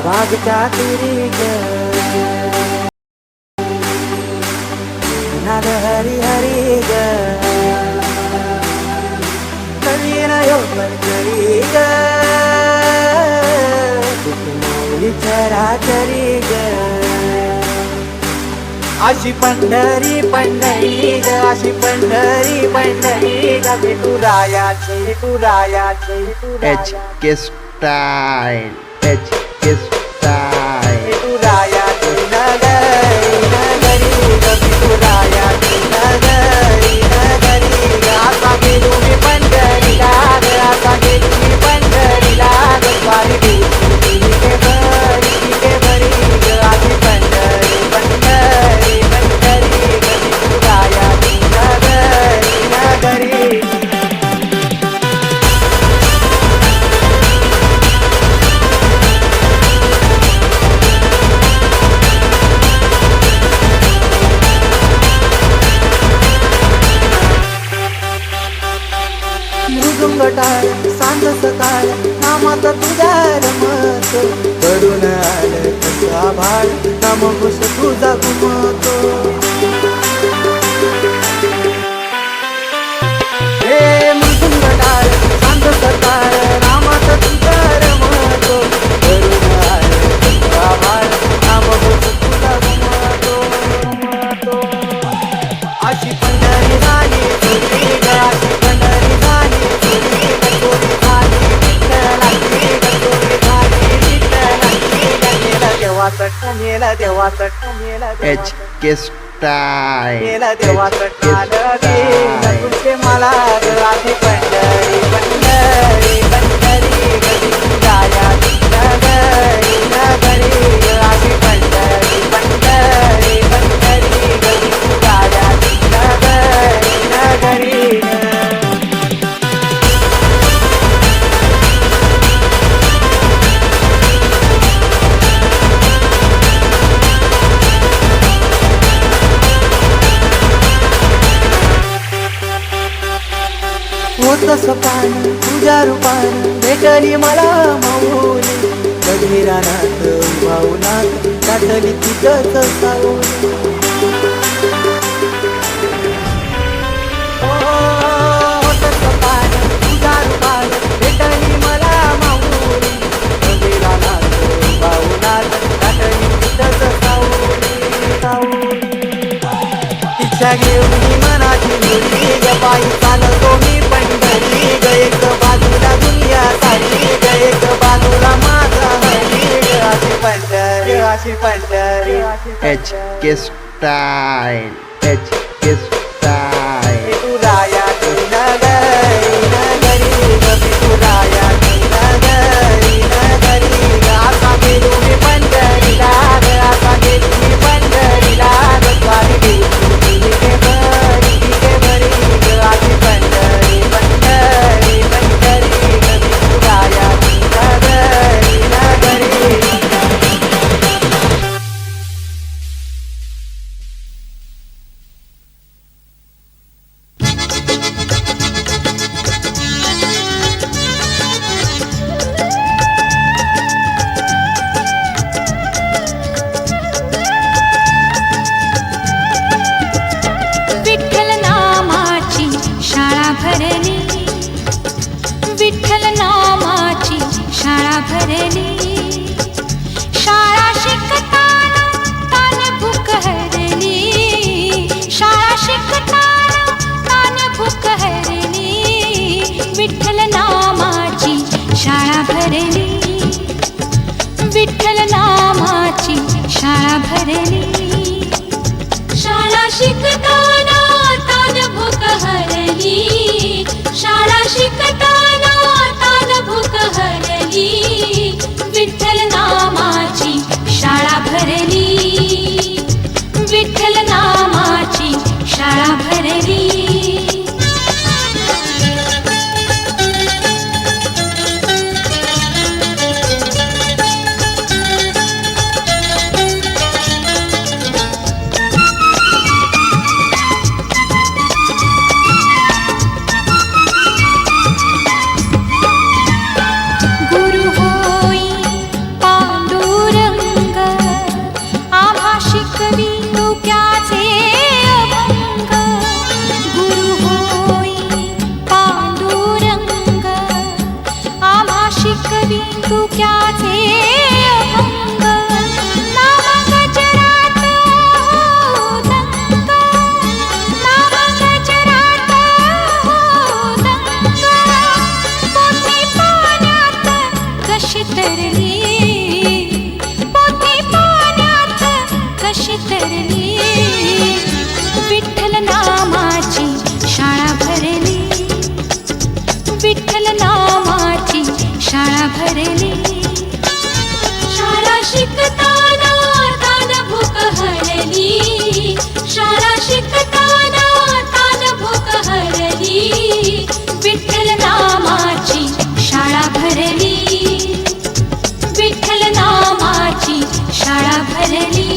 वागता तुरी ग नाद हरी हरी ग नवीन योगरी ग चराचरी ग अशी पंढरी पंढरी ग अशी पंढरी पंढरी ग विठुरायाची HK Style, HK Style. विठुरायाची नगरी नगरी ग विठुरायाची नगरी नगरी ग आता गेलो मी पंढरीला ग आता गेलो मी पंढरीला ग स्वारी के भरी ग अशी पंढरी पंढरी पंढरी ग विठुरायाची नगरी नगरी मृदुंगटाळ सांज सकाळ नामाचा तुझा रमत करून आलं तुझा भाळ नाम घुस तुझा घुमतो हे मृदुंगटाळ सांज सकाळ नामाचा तुझा रमत करून आलं तुझा भाळ नाम घुस तुझा घुमतो अशी पंढरी झाली तुझी ग अशी पंढरी झाली तुझी ग चोरी झाली विठ्ठलाची ग चोरी झाली विठ्ठलाची ग नेला देवाचं HK Style, नेला देवाचं HK कालदी ग Style. तुझे मला ग आधी पंढरी पंढरी पंढरी ग विठुरायाची नगरी नगरी ग आधी पंढरी पंढरी पंढरी ग विठुरायाची नगरी नगरी ग होत सपान तुझ्या रूपान भेटली मला माऊली गजरानात भावनात दाटली तिथंच सावली होत सपान तुझ्या रूपान भेटली मला माऊली गजरानात भावनात दाटली तिथंच सावली इच्छा घेऊन मी मनाची मुली ग पायी चालतो मी पंढरी ग एक बाजूला दुनिया सारी ग एक बाजूला माझा हरी ग अशी Pandhari HK Style, HK Style. विठुरायाची नगरी नगरी ग विठुरायाची नगरी नगरी ग आता गेलो मी पंढरीला ग आता गेलो मी पंढरीला ग स्वारी के भरी ग अशी पंढरी पंढरी पंढरी ग विठुरायाची नगरी नगरी विठ्ठल नामाची शाळा भरली विठ्ठल नामाची शाळा भरली शाळा शिकताना तान भूक हरली शाळा शिकताना तान भूक हरली विठ्ठल नामाची शाळा भरली विठ्ठल नामाची शाळा भरली शाळा शिकताना तान भूक हरली शाळा शिकताना तान भूक हरली विठ्ठल नामाची शाळा भरली विठ्ठल नामाची शाळा भरली विठ्ठल नामाची शाळा भरली. शाळा शिकताना तान भूक हरली. शाळा शिकताना तान भूक हरली. विठ्ठल नामाची शाळा भरली. विठ्ठल नामाची शाळा भरली.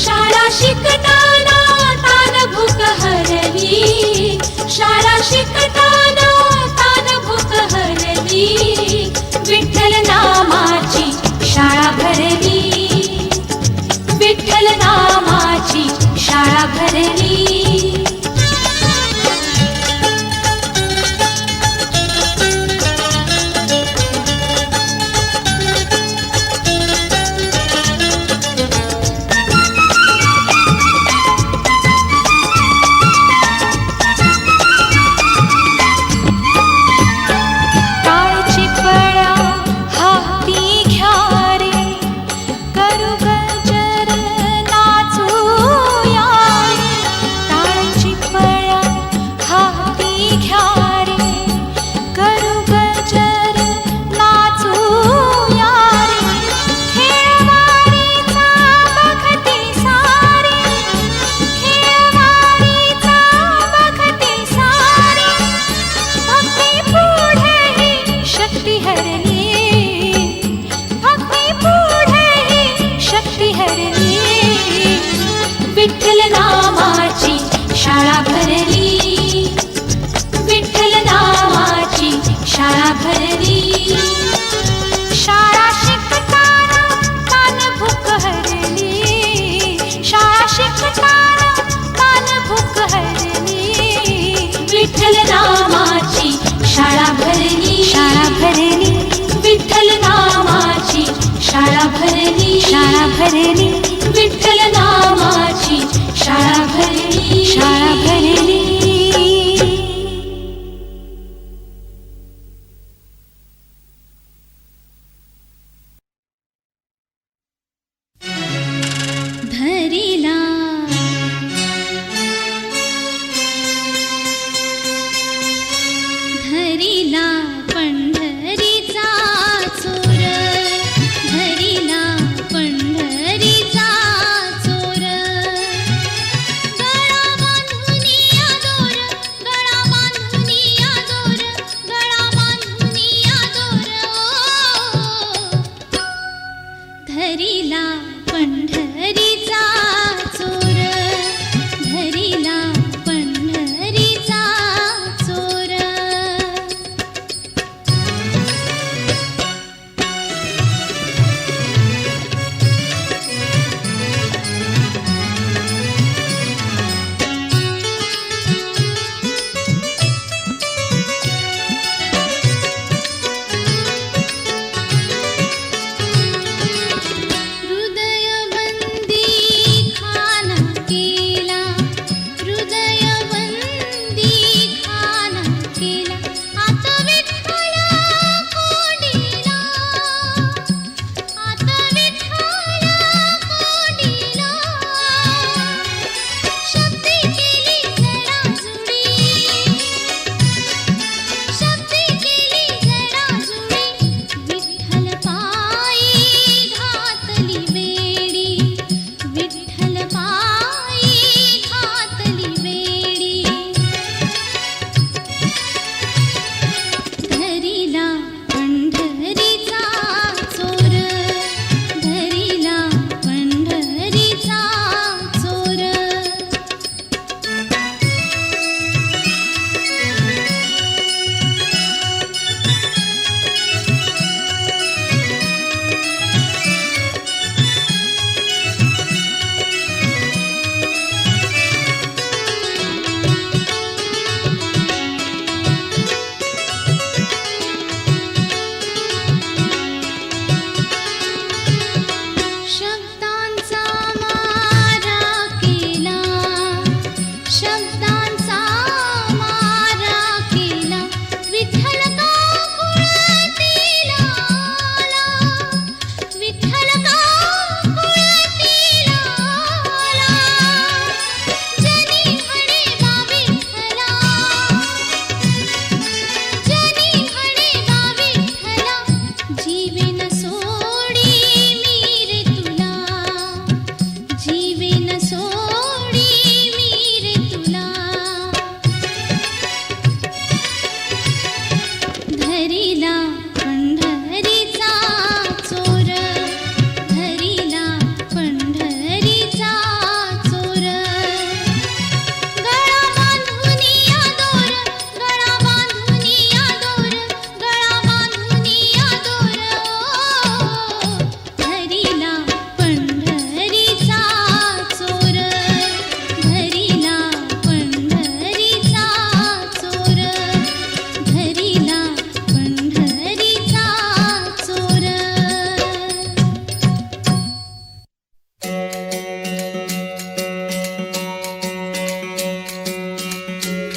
शाळा शिकताना तान भूक हरली. शाळा शिकताना तान भूक हरली. विठ्ठल नामाची शाळा भरली. विठ्ठल नामाची शाळा भरली. विठ्ठल नामाची शाळा भरली. विठ्ठल नामाची शाळा भरली. शाळा शिकताना तान भूक हरली. शाळा शिकताना तान भूक हरली. विठ्ठल नामाची शाळा भरली. शाळा भरली. विठ्ठल नामाची शाळा भरली. शाळा भरली. विठ्ठल नामाची शाळा भरली. शाळा भरली. धरिला धरिला पंढरीचा चोर. धरिला पंढरीचा चोर.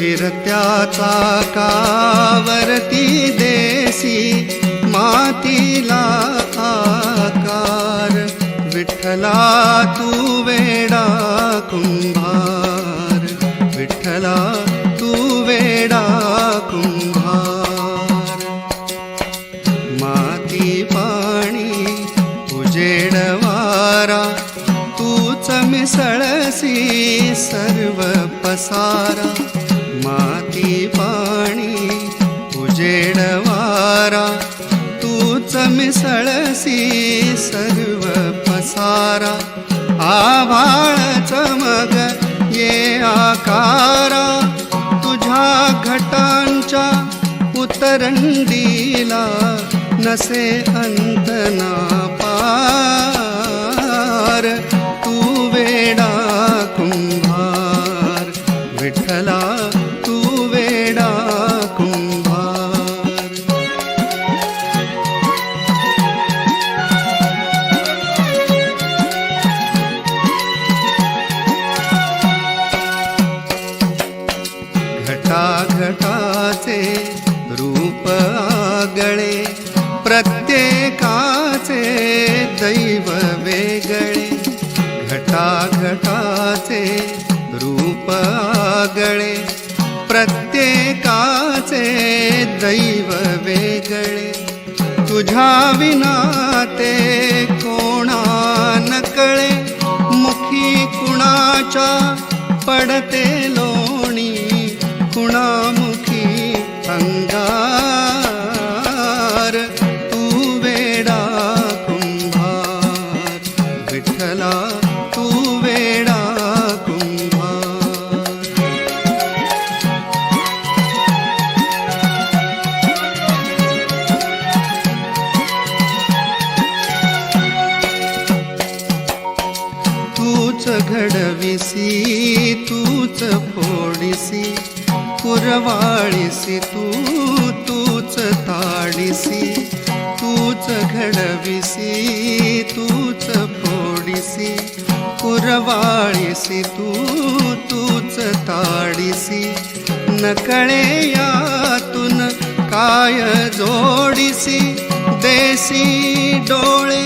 फिरत्या चाकावरती देसी मातीला आकार, विठ्ठला तू वेडा कुंभार, विठ्ठला तू वेडा कुंभार. माती पाणी उजेड वारा तूच मिसळसी सर्व पसारा. माती पाणी उजेड वारा तूच मिसळसी सर्व पसारा. आभाळ चमक ये आकारा तुझ्या घटांच्या उतरंडीला नसे अंत ना पार. तू वेडा कुंभार, विठ्ठला तू वेडा कुंभार. घटाघटाचे रूप आगळे, प्रत्येकाचे दैव वेगळे. घटाघटाचे रूप आगळे, प्रत्येकाचे दैव वेगळे. तुझ्या विना ते कोणा नकळे, मुखी कुणाच्या पडते लोणी, कुणामुखी अंगार. तू वेडा कुंभार, विठ्ठला तू वेडा कुंभार. तूच घडविसी तूच फोडिसी, कुरवाळीसी तूच ताडिसी. तूच घडविसी तूच फोडिसी, कुरवाळीसी तूच ताडिसी. नकळे यातून काय जोडिसी, देसी डोळे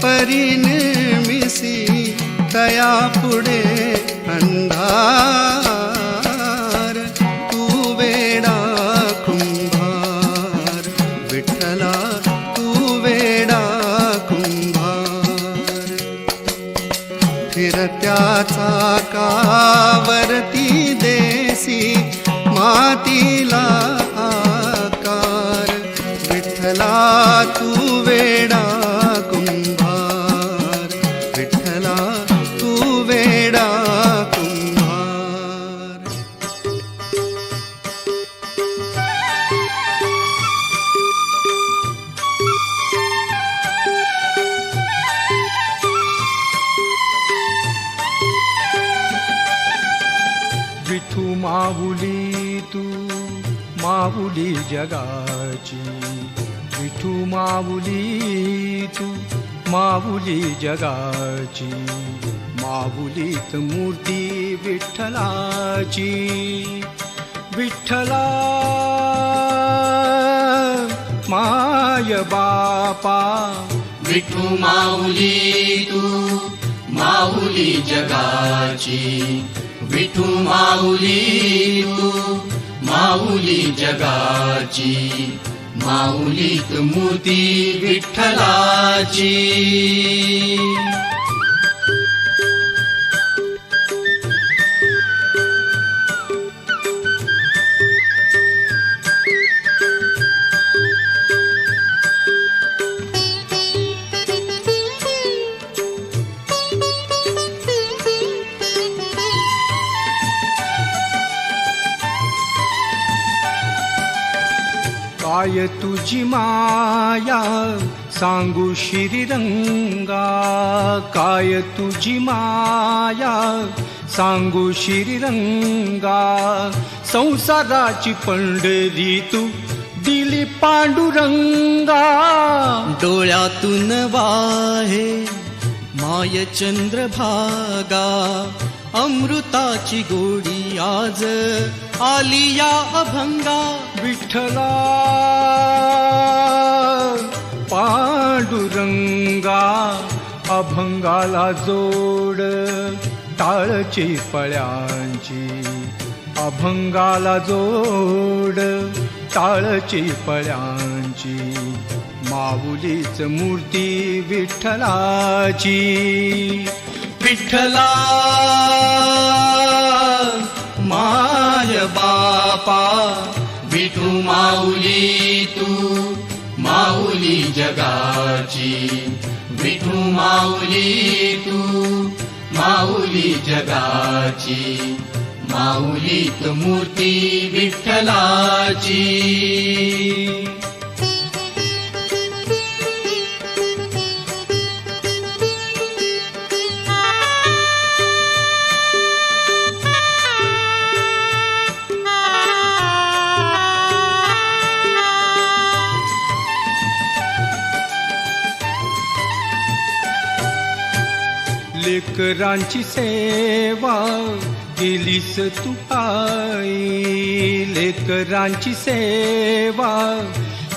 परिनिर्मिसी, तया पुढे अंधार. तू वेडा कुंभार, विठ्ठला तू वेडा कुंभार. फिरत्या चाकावरती देसी मातीला आकार, विठ्ठला तू वेडा कुंभार, विठ्ठला तू वेडा कुंभार. विठू माऊली तू माऊली जगाची, विठू माऊली तू माऊली जगाची. माऊलीत मूर्ती विठ्ठलाची, विठ्ठला माय बापा. विठू माऊली तू माऊली जगाची, विठू माऊली तू माऊली जगाची. माऊलीत मूर्ती विठ्ठलाची. काय तुझी माया सांगू श्रीरंगा, काय तुझी माया सांगू श्रीरंगा. संसाराची पंढरी तू दिली पांडुरंगा. डोळ्यातून वाहे माय चंद्रभागा, अमृताची गोडी आज आली या अभंगा. विठ्ठला पांडुरंगा अभंगाला जोड टाळची पळ्यांची. अभंगाला जोड टाळची पळ्यांची. माऊलीच मूर्ती विठ्ठलाची. विठ्ठला माय बापा विठू माऊली तू माऊली जगाची. विठू माऊली तू माऊली जगाची. माऊलीत मूर्ती विठ्ठलाची. लेकरांची सेवा केलीस तू आई. लेकरांची सेवा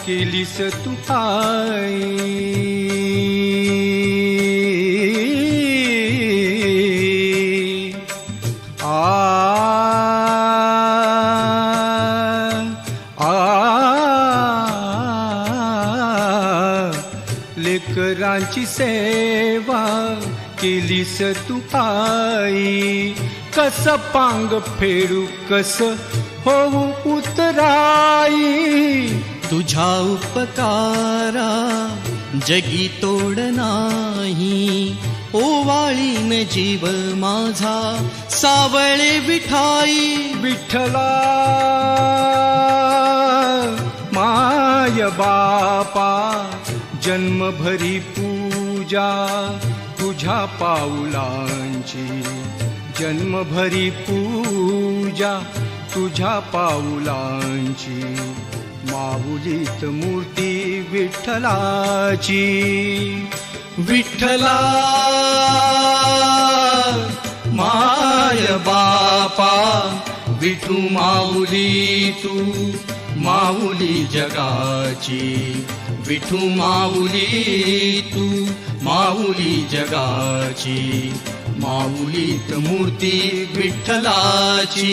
केलीस तू आई. लेकरांची सेवा केलीस तू आई. कस पांग फेडू कस होऊ उतराई. तुझ्या उपकारा जगी तोड नाही. ओवाळीन जीव माझा सावळे विठाई. विठ्ठला माय बापा जन्मभरी पूजा तुझ्या पाऊलांची. जन्मभरी पूजा तुझ्या पाऊलांची. माऊलीत मूर्ती विठ्ठलाची. विठ्ठला माय बापा विठू माऊली तू माऊली जगाची. विठू माऊली तू माऊली जगाची. माऊलीत मूर्ती विठ्ठलाची.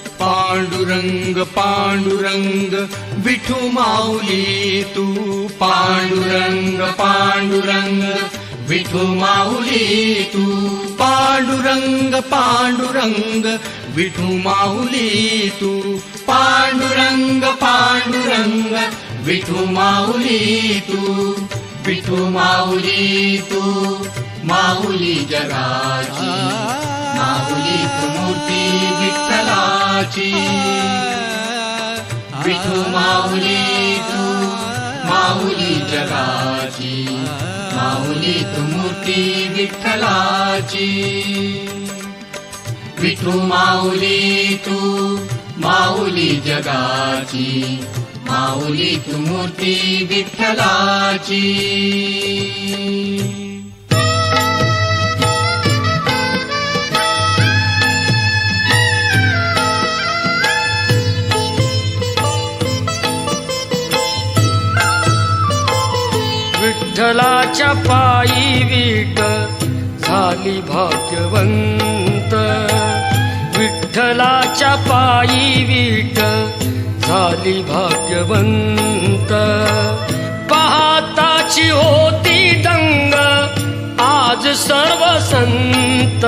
पांडुरंग पांडुरंग विठू माऊली तू. पांडुरंग पांडुरंग विठू माऊली तू. पांडुरंग पांडुरंग विठू माऊली तू. पांडुरंग पांडुरंग विठू माऊली तू. विठू माऊली तू माऊली जगाची. माऊलीत मूर्ती विठ्ठलाची. विठू माऊली तू माऊली जगाची. माऊलीत मूर्ती विठ्ठलाची. विठू माऊली तू माऊली जगाची. माऊलीत मूर्ती विठ्ठलाची. विठ्ठलाच्या पायी विट झाली भाग्यवंत. विठ्ठलाच्या पायी विट झाली भाग्यवंत. पाहताची होती दंग आज सर्व संत.